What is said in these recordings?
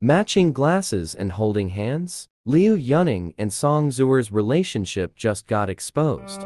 Matching glasses and holding hands? LiuYuning and Songzuer's relationship just got exposed.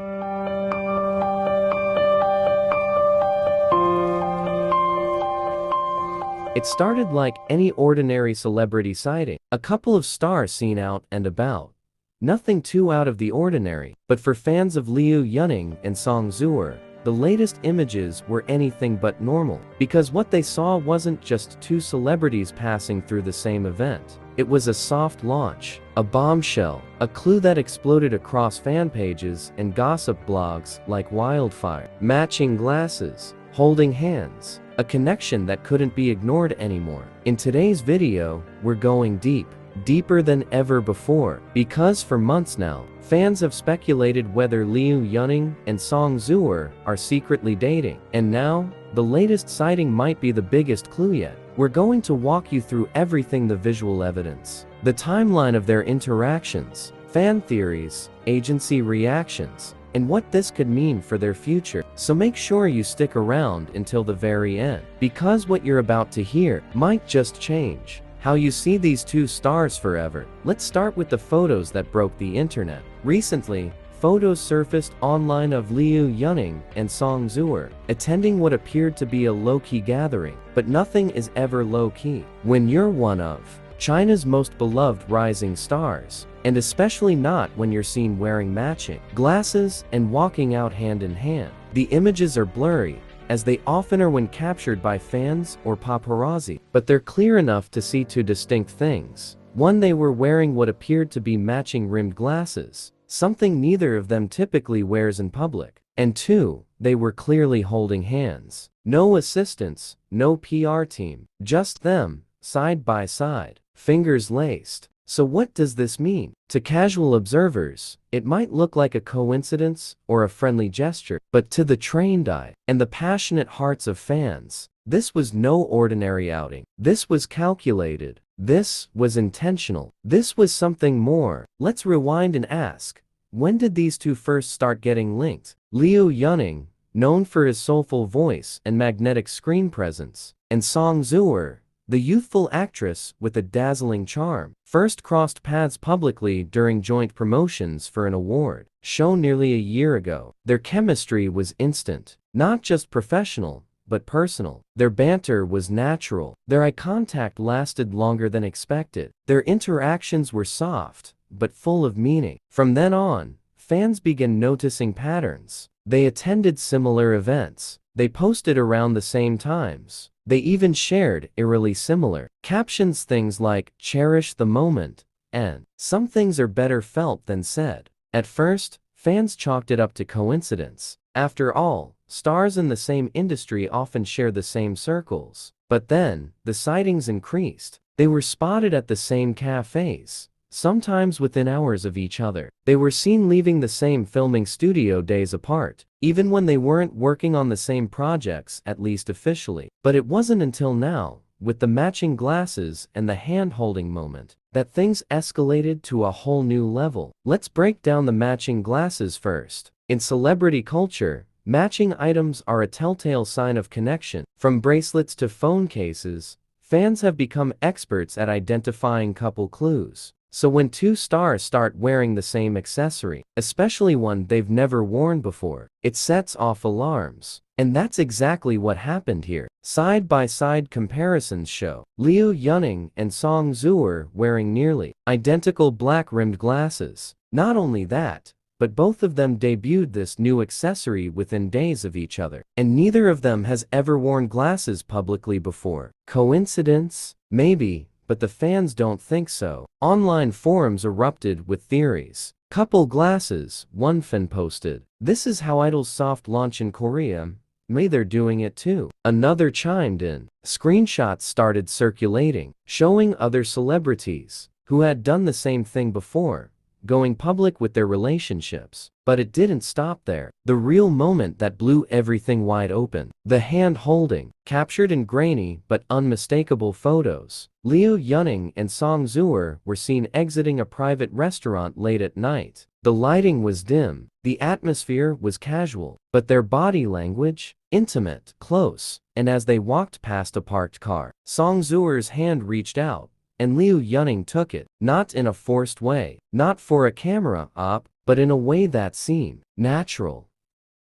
It started like any ordinary celebrity sighting. A couple of stars seen out and about. Nothing too out of the ordinary, but for fans of LiuYuning and Songzuer, the latest images were anything but normal, because what they saw wasn't just two celebrities passing through the same event. It was a soft launch, a bombshell, a clue that exploded across fan pages and gossip blogs like wildfire. Matching glasses, holding hands, a connection that couldn't be ignored anymore. In today's video, we're going deep. Deeper than ever before, because for months now, fans have speculated whether LiuYuning and Songzuer are secretly dating. And now, the latest sighting might be the biggest clue yet. We're going to walk you through everything: the visual evidence, the timeline of their interactions, fan theories, agency reactions, and what this could mean for their future. So make sure you stick around until the very end, because what you're about to hear might just change how you see these two stars forever. Let's start with the photos that broke the internet. Recently, photos surfaced online of LiuYuning and Songzuer attending what appeared to be a low-key gathering. But nothing is ever low-key when you're one of China's most beloved rising stars, and especially not when you're seen wearing matching glasses and walking out hand in hand. The images are blurry, as they often are when captured by fans or paparazzi, but they're clear enough to see two distinct things. One, they were wearing what appeared to be matching rimmed glasses, something neither of them typically wears in public. And two, they were clearly holding hands. No assistants, no PR team, just them, side by side, fingers laced. So what does this mean? To casual observers, it might look like a coincidence or a friendly gesture, but to the trained eye and the passionate hearts of fans, this was no ordinary outing. This was calculated. This was intentional. This was something more. Let's rewind and ask, when did these two first start getting linked? LiuYuning, known for his soulful voice and magnetic screen presence, and Songzuer, the youthful actress with a dazzling charm, first crossed paths publicly during joint promotions for an award show nearly a year ago. Their chemistry was instant, not just professional, but personal. Their banter was natural. Their eye contact lasted longer than expected. Their interactions were soft, but full of meaning. From then on, fans began noticing patterns. They attended similar events. They posted around the same times. They even shared eerily similar captions, things like "cherish the moment" and "some things are better felt than said." At first, fans chalked it up to coincidence. After all, stars in the same industry often share the same circles. But then, the sightings increased. They were spotted at the same cafes, sometimes within hours of each other. They were seen leaving the same filming studio days apart, even when they weren't working on the same projects, at least officially. But it wasn't until now, with the matching glasses and the hand-holding moment, that things escalated to a whole new level. Let's break down the matching glasses first. In celebrity culture, matching items are a telltale sign of connection. From bracelets to phone cases, fans have become experts at identifying couple clues. So when two stars start wearing the same accessory, especially one they've never worn before, it sets off alarms. And that's exactly what happened here. Side-by-side comparisons show LiuYuning and Songzuer wearing nearly identical black-rimmed glasses. Not only that, but both of them debuted this new accessory within days of each other. And neither of them has ever worn glasses publicly before. Coincidence? Maybe. But the fans don't think so. Online forums erupted with theories. Couple glasses, one fan posted. "This is how idols soft launch in Korea. Maybe they're doing it too." Another chimed in. Screenshots started circulating, showing other celebrities who had done the same thing before, going public with their relationships. But it didn't stop there. The real moment that blew everything wide open. The hand-holding, captured in grainy but unmistakable photos. LiuYuning and Songzuer were seen exiting a private restaurant late at night. The lighting was dim, the atmosphere was casual, but their body language, intimate, close. And as they walked past a parked car, Songzuer's hand reached out, and LiuYuning took it, not in a forced way, not for a camera op, but in a way that seemed natural,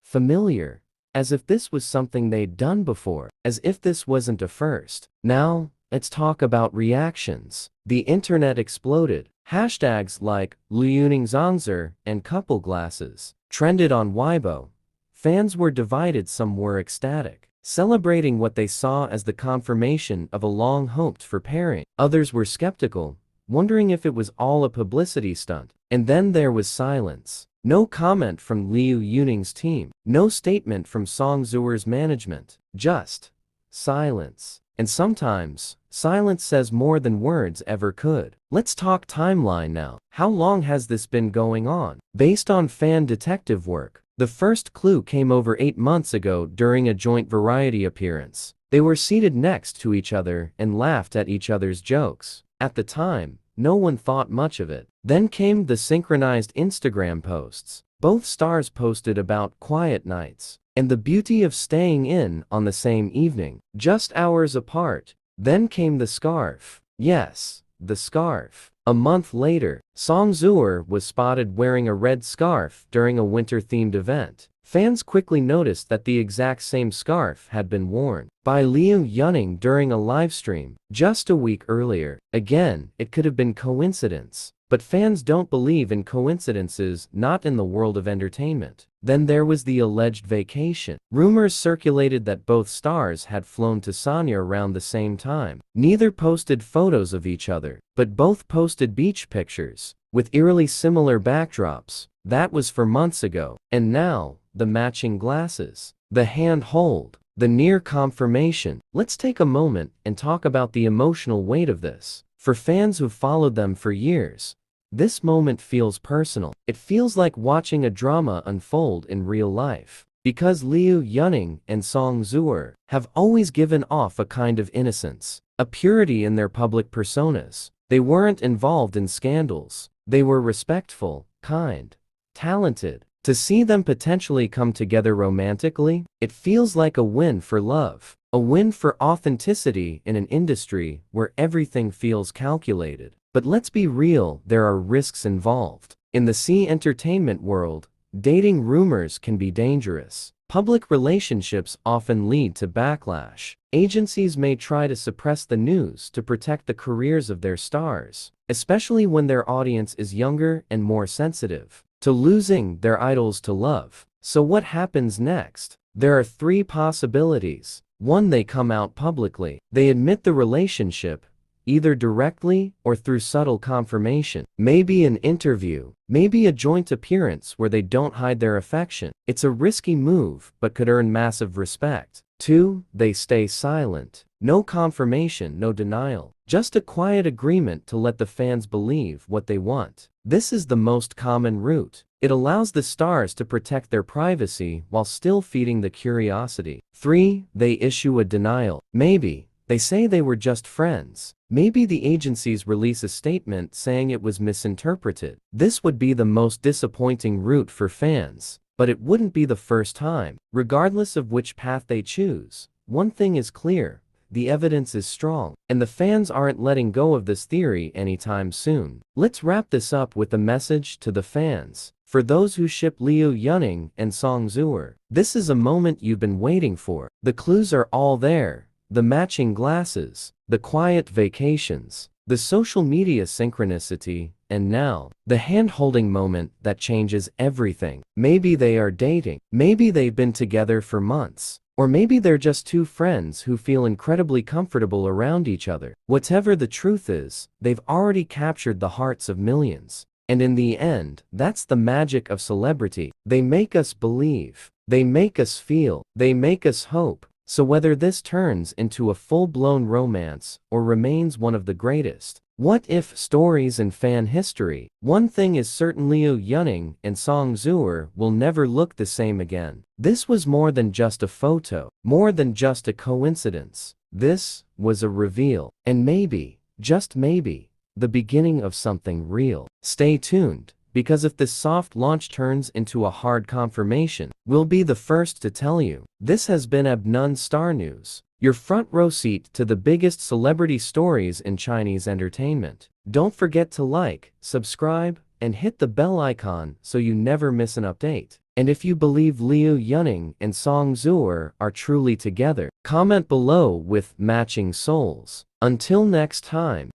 familiar, as if this was something they'd done before, as if this wasn't a first. Now, let's talk about reactions. The internet exploded. Hashtags like LiuYuning Zuer and couple glasses trended on Weibo. Fans were divided, some were ecstatic, celebrating what they saw as the confirmation of a long-hoped-for pairing. Others were skeptical, wondering if it was all a publicity stunt. And then there was silence. No comment from LiuYuning's team, no statement from songzuer's management, just silence. And sometimes, silence says more than words ever could. Let's talk timeline now. How long has this been going on? Based on fan detective work, the first clue came over 8 months ago during a joint Variety appearance. They were seated next to each other and laughed at each other's jokes. At the time, no one thought much of it. Then came the synchronized Instagram posts. Both stars posted about quiet nights and the beauty of staying in on the same evening, just hours apart. Then came the scarf. Yes, the scarf. A month later, songzuer was spotted wearing a red scarf during a winter-themed event. Fans quickly noticed that the exact same scarf had been worn by LiuYuning during a livestream just a week earlier. Again, it could have been coincidence. But fans don't believe in coincidences, not in the world of entertainment. Then there was the alleged vacation. Rumors circulated that both stars had flown to Sanya around the same time. Neither posted photos of each other, but both posted beach pictures with eerily similar backdrops. That was for months ago. And now, the matching glasses, the hand hold, the near confirmation. Let's take a moment and talk about the emotional weight of this. For fans who've followed them for years, this moment feels personal. It feels like watching a drama unfold in real life. Because LiuYuning and songzuer have always given off a kind of innocence, a purity in their public personas. They weren't involved in scandals. They were respectful, kind, talented. To see them potentially come together romantically, it feels like a win for love. A win for authenticity in an industry where everything feels calculated. But let's be real, there are risks involved. In the entertainment world, dating rumors can be dangerous. Public relationships often lead to backlash. Agencies may try to suppress the news to protect the careers of their stars, especially when their audience is younger and more sensitive to losing their idols to love. So what happens next? There are 3 possibilities. 1, they come out publicly. They admit the relationship, either directly or through subtle confirmation. Maybe an interview, maybe a joint appearance where they don't hide their affection. It's a risky move, but could earn massive respect. 2, they stay silent. No confirmation, no denial. Just a quiet agreement to let the fans believe what they want. This is the most common route. It allows the stars to protect their privacy while still feeding the curiosity. 3, they issue a denial. Maybe they say they were just friends. Maybe the agencies release a statement saying it was misinterpreted. This would be the most disappointing route for fans, but it wouldn't be the first time. Regardless of which path they choose, one thing is clear: the evidence is strong, and the fans aren't letting go of this theory anytime soon. Let's wrap this up with a message to the fans. For those who ship LiuYuning and songzuer, this is a moment you've been waiting for. The clues are all there. The matching glasses, the quiet vacations, the social media synchronicity, and now, the hand-holding moment that changes everything. Maybe they are dating, maybe they've been together for months, or maybe they're just 2 friends who feel incredibly comfortable around each other. Whatever the truth is, they've already captured the hearts of millions. And in the end, that's the magic of celebrity. They make us believe, they make us feel, they make us hope. So whether this turns into a full-blown romance or remains one of the greatest what-if stories in fan history, one thing is certain: LiuYuning and songzuer will never look the same again. This was more than just a photo, more than just a coincidence. This was a reveal, and maybe, just maybe, the beginning of something real. Stay tuned, because if this soft launch turns into a hard confirmation, we'll be the first to tell you. This has been Abnun Star News. your front row seat to the biggest celebrity stories in Chinese entertainment. Don't forget to like, subscribe, and hit the bell icon so you never miss an update. And if you believe LiuYuning and songzuer are truly together, comment below with matching souls. Until next time.